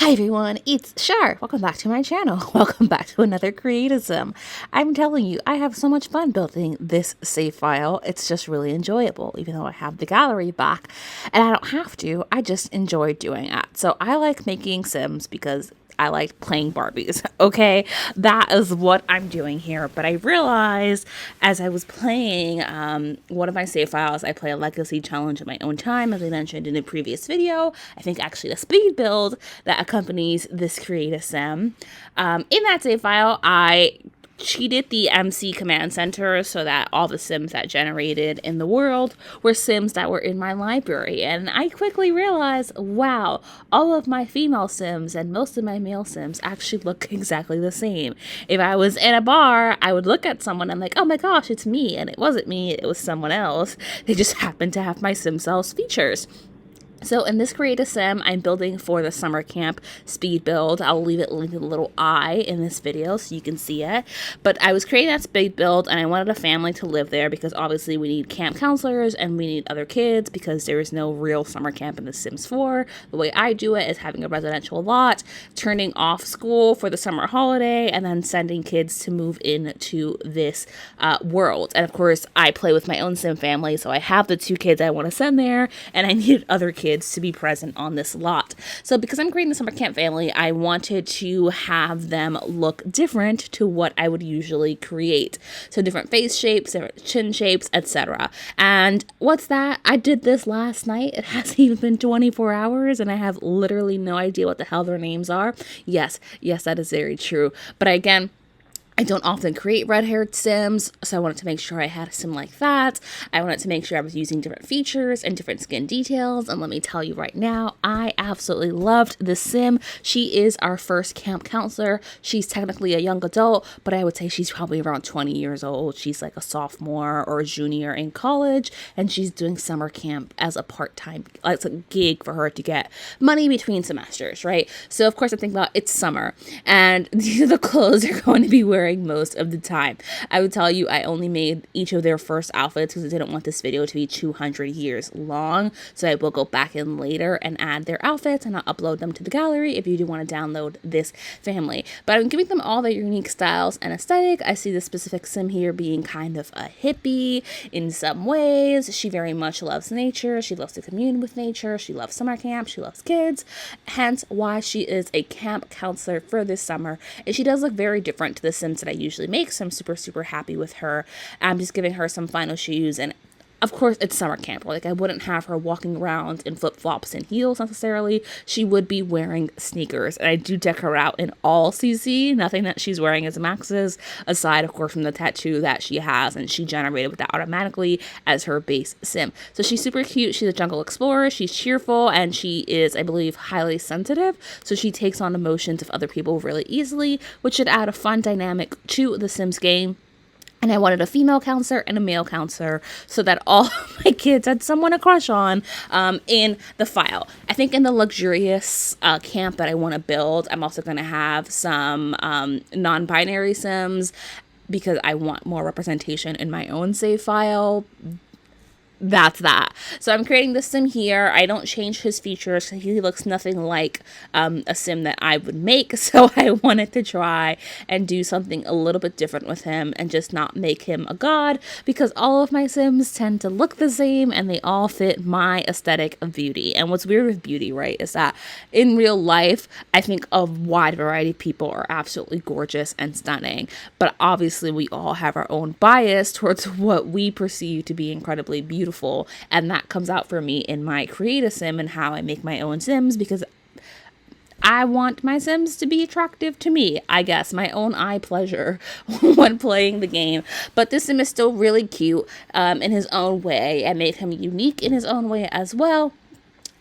Hi everyone, it's Shar. Welcome back to my channel. Welcome back to another Creatism. I'm telling you, I have so much fun building this save file. It's just really enjoyable, even though I have the gallery back and I don't have to. I just enjoy doing it. So I like making Sims because I like playing Barbies. Okay, that is what I'm doing here. But I realized as I was playing one of my save files, I play a legacy challenge at my own time, as I mentioned in a previous video. I think actually the speed build that accompanies this Create Sim. In that save file, I cheated the MC command center so that all the Sims that generated in the world were Sims that were in my library. And I quickly realized, wow, all of my female Sims and most of my male Sims actually look exactly the same. If I was in a bar, I would look at someone and I'm like, oh my gosh, it's me. And it wasn't me, it was someone else. They just happened to have my Sim cells features. So in this Create Sim, I'm building for the summer camp speed build. I'll leave it linked with a little eye in this video so you can see it. But I was creating that speed build and I wanted a family to live there because obviously we need camp counselors and we need other kids because there is no real summer camp in The Sims 4. The way I do it is having a residential lot, turning off school for the summer holiday, and then sending kids to move into this world. And of course, I play with my own Sim family, so I have the 2 kids I want to send there, and I needed other kids to be present on this lot. So because I'm creating the summer camp family, I wanted to have them look different to what I would usually create. So different face shapes, different chin shapes, etc. And what's that? I did this last night. It hasn't even been 24 hours and I have literally no idea what the hell their names are. Yes, that is very true. But again, I don't often create red-haired Sims, so I wanted to make sure I had a Sim like that. I wanted to make sure I was using different features and different skin details, and let me tell you right now, I absolutely loved this Sim. She is our first camp counselor. She's technically a young adult, but I would say she's probably around 20 years old. She's like a sophomore or a junior in college, and she's doing summer camp as a part-time, as a gig for her to get money between semesters, right? So of course I think about it's summer, and these are the clothes they're going to be wearing most of the time. I would tell you I only made each of their first outfits because I didn't want this video to be 200 years long, so I will go back in later and add their outfits and I'll upload them to the gallery if you do want to download this family. But I'm giving them all their unique styles and aesthetic. I see the specific Sim here being kind of a hippie in some ways. She very much loves nature. She loves to commune with nature. She loves summer camp. She loves kids. Hence why she is a camp counselor for this summer. And she does look very different to the Sims that I usually make, so I'm super happy with her. I'm just giving her some final shoes, and of course it's summer camp. Like, I wouldn't have her walking around in flip-flops and heels necessarily. She would be wearing sneakers, and I do deck her out in all CC. Nothing that she's wearing is Max's, aside of course from the tattoo that she has and she generated with that automatically as her base Sim. So she's super cute. She's a jungle explorer. She's cheerful, and she is, I believe, highly sensitive, so she takes on emotions of other people really easily, which should add a fun dynamic to the Sims game. And I wanted a female counselor and a male counselor so that all my kids had someone to crush on in the file. I think in the luxurious camp that I want to build, I'm also going to have some non-binary Sims because I want more representation in my own save file. That's that. So I'm creating this Sim here. I don't change his features. He looks nothing like a Sim that I would make. So I wanted to try and do something a little bit different with him and just not make him a god, because all of my Sims tend to look the same and they all fit my aesthetic of beauty. And what's weird with beauty, right, is that in real life, I think a wide variety of people are absolutely gorgeous and stunning. But obviously we all have our own bias towards what we perceive to be incredibly beautiful. And that comes out for me in my Create Sim and how I make my own Sims, because I want my Sims to be attractive to me, I guess, my own eye pleasure when playing the game. But this Sim is still really cute in his own way. I made him unique in his own way as well.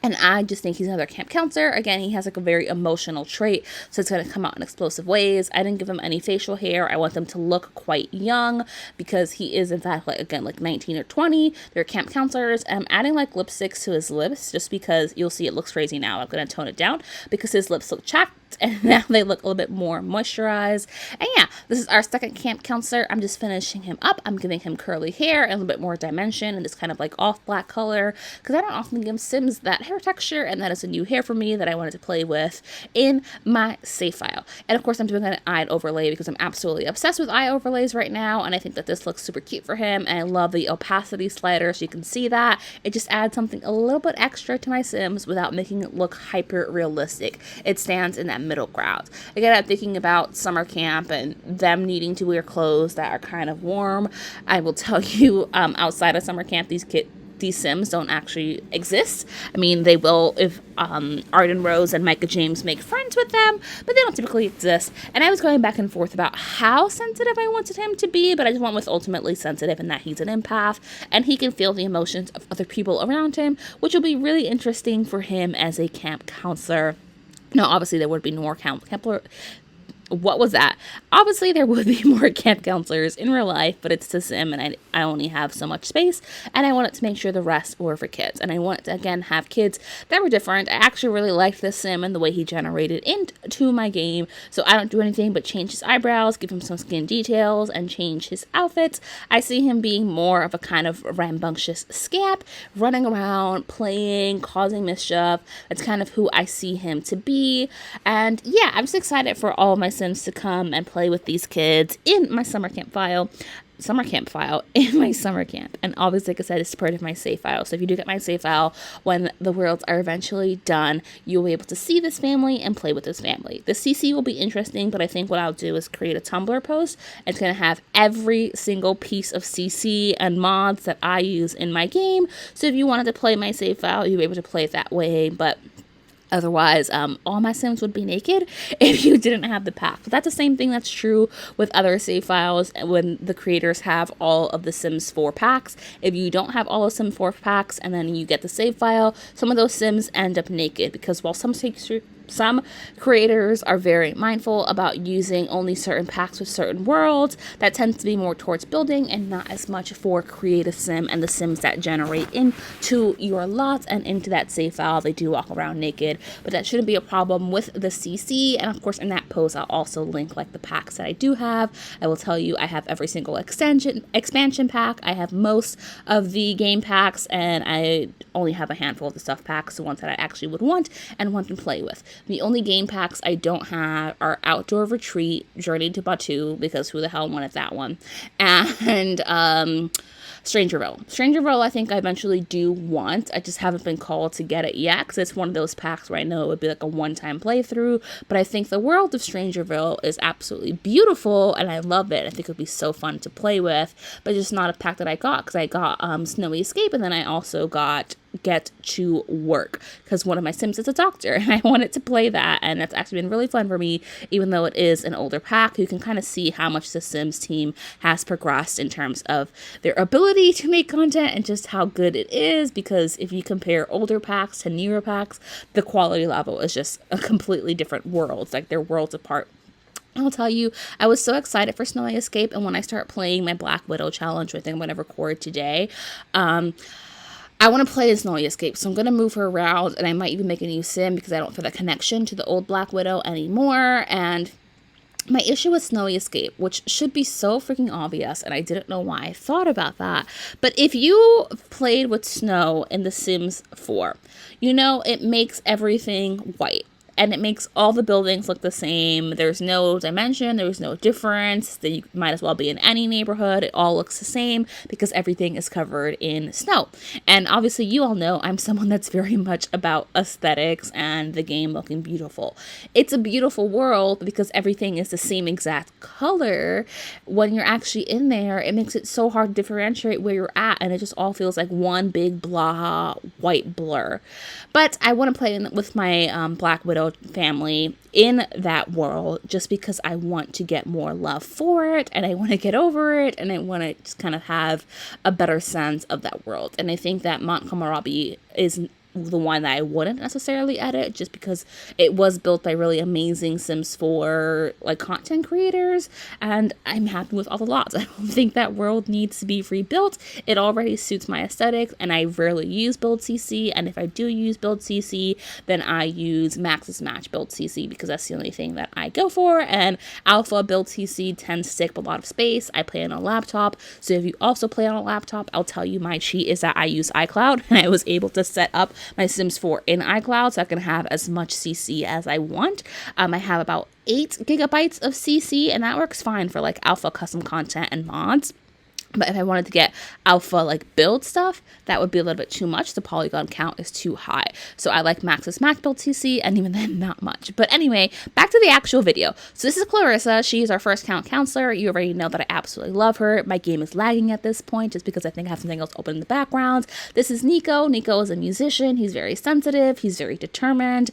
And I just think he's another camp counselor. Again, he has like a very emotional trait, so it's going to come out in explosive ways. I didn't give him any facial hair. I want them to look quite young because he is, in fact, like 19 or 20. They're camp counselors. And I'm adding like lipsticks to his lips just because you'll see it looks crazy now. I'm going to tone it down because his lips look chapped cracked, and now they look a little bit more moisturized. And yeah, this is our second camp counselor. I'm just finishing him up. I'm giving him curly hair and a little bit more dimension and this kind of like off black color, because I don't often give Sims that hair texture, and that is a new hair for me that I wanted to play with in my save file. And of course I'm doing an eye overlay because I'm absolutely obsessed with eye overlays right now, and I think that this looks super cute for him, and I love the opacity slider so you can see that. It just adds something a little bit extra to my Sims without making it look hyper realistic. It stands in that middle ground. Again, I'm thinking about summer camp and them needing to wear clothes that are kind of warm. I will tell you, outside of summer camp, these Sims don't actually exist. I mean, they will if Arden Rose and Micah James make friends with them, but they don't typically exist. And I was going back and forth about how sensitive I wanted him to be, but I just went with ultimately sensitive, and that he's an empath and he can feel the emotions of other people around him, which will be really interesting for him as a camp counselor. Now, obviously, there would be more what was that? Obviously, there would be more camp counselors in real life, but it's to Sim, and I only have so much space, and I wanted to make sure the rest were for kids. And I wanted to, again, have kids that were different. I actually really liked this Sim and the way he generated into my game, so I don't do anything but change his eyebrows, give him some skin details, and change his outfits. I see him being more of a kind of rambunctious scamp, running around, playing, causing mischief. That's kind of who I see him to be. And yeah, I'm just excited for all of my Sims to come and play with these kids in my summer camp file in my summer camp. And obviously, like I said, it's part of my save file. So if you do get my save file, when the worlds are eventually done, you'll be able to see this family and play with this family. The CC will be interesting, but I think what I'll do is create a Tumblr post. It's going to have every single piece of CC and mods that I use in my game. So if you wanted to play my save file, you'll be able to play it that way. But otherwise, all my Sims would be naked if you didn't have the pack. But that's the same thing that's true with other save files when the creators have all of the Sims 4 packs. If you don't have all of Sims 4 packs and then you get the save file, some of those Sims end up naked, because while some creators are very mindful about using only certain packs with certain worlds, that tends to be more towards building and not as much for creative sim and the Sims that generate into your lots and into that save file. They do walk around naked, but that shouldn't be a problem with the CC. And of course, in that post, I'll also link like the packs that I do have. I will tell you I have every single expansion pack. I have most of the game packs, and I only have a handful of the stuff packs, the ones that I actually would want and want to play with. The only game packs I don't have are Outdoor Retreat, Journey to Batu, because who the hell wanted that one, and Strangerville. Strangerville, I think I eventually do want. I just haven't been called to get it yet, because it's one of those packs where I know it would be like a one-time playthrough, but I think the world of Strangerville is absolutely beautiful, and I love it. I think it would be so fun to play with, but it's just not a pack that I got, because I got Snowy Escape, and then I also got Get to Work, because one of my Sims is a doctor, and I wanted to play that, and that's actually been really fun for me, even though it is an older pack. You can kind of see how much the Sims team has progressed in terms of their ability to make content and just how good it is, because if you compare older packs to newer packs, the quality level is just a completely different world. It's like they're worlds apart. I'll tell you, I was so excited for Snowy Escape, and when I start playing my Black Widow challenge, which I think I'm going to record today, I want to play as Snowy Escape, so I'm going to move her around, and I might even make a new sim because I don't feel that connection to the old Black Widow anymore. And my issue with Snowy Escape, which should be so freaking obvious, and I didn't know why I thought about that, but if you played with snow in The Sims 4, you know it makes everything white. And it makes all the buildings look the same. There's no dimension. There's no difference. Then you might as well be in any neighborhood. It all looks the same because everything is covered in snow. And obviously, you all know I'm someone that's very much about aesthetics and the game looking beautiful. It's a beautiful world because everything is the same exact color. When you're actually in there, it makes it so hard to differentiate where you're at. And it just all feels like one big blah white blur. But I want to play with my Black Widow family in that world just because I want to get more love for it, and I want to get over it, and I want to just kind of have a better sense of that world. And I think that Mont Kohlrabi is the one that I wouldn't necessarily edit, just because it was built by really amazing Sims 4 like content creators, and I'm happy with all the lots. I don't think that world needs to be rebuilt. It already suits my aesthetic, and I rarely use build CC, and if I do use build CC, then I use Max's Match build CC, because that's the only thing that I go for, and Alpha build CC tends to take up a lot of space. I play on a laptop, so if you also play on a laptop, I'll tell you my cheat is that I use iCloud, and I was able to set up my Sims 4 in iCloud so I can have as much CC as I want. I have about 8 gigabytes of CC, and that works fine for like alpha custom content and mods. But if I wanted to get alpha like build stuff, that would be a little bit too much. The polygon count is too high. So I like Max's Max build CC, and even then not much. But anyway, back to the actual video. So this is Clarissa. She's our first count counselor. You already know that I absolutely love her. My game is lagging at this point just because I think I have something else open in the background. This is Nico. Nico is a musician. He's very sensitive. He's very determined.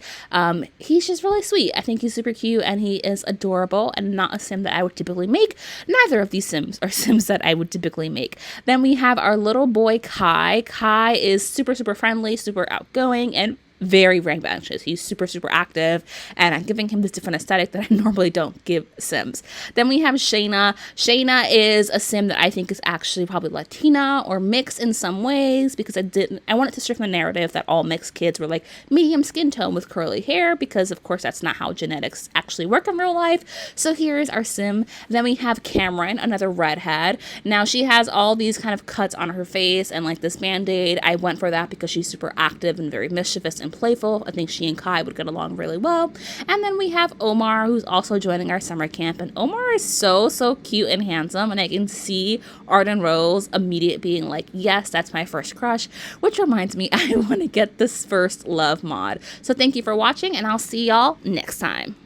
He's just really sweet. I think he's super cute, and he is adorable, and not a sim that I would typically make. Neither of these sims are sims that I would typically make. Then we have our little boy Kai. Kai is super friendly, super outgoing, and very rambunctious. He's super active, and I'm giving him this different aesthetic that I normally don't give Sims. Then we have Shayna. Shayna is a Sim that I think is actually probably Latina or mixed in some ways, because I wanted to strip the narrative that all mixed kids were like medium skin tone with curly hair, because of course that's not how genetics actually work in real life. So here's our Sim. Then we have Cameron, another redhead. Now she has all these kind of cuts on her face and like this band-aid. I went for that because she's super active and very mischievous and playful. I think she and Kai would get along really well. And then we have Omar, who's also joining our summer camp, and Omar is so cute and handsome, and I can see Arden Rose immediate being like, yes, that's my first crush, which reminds me I want to get this first love mod. So thank you for watching, and I'll see y'all next time.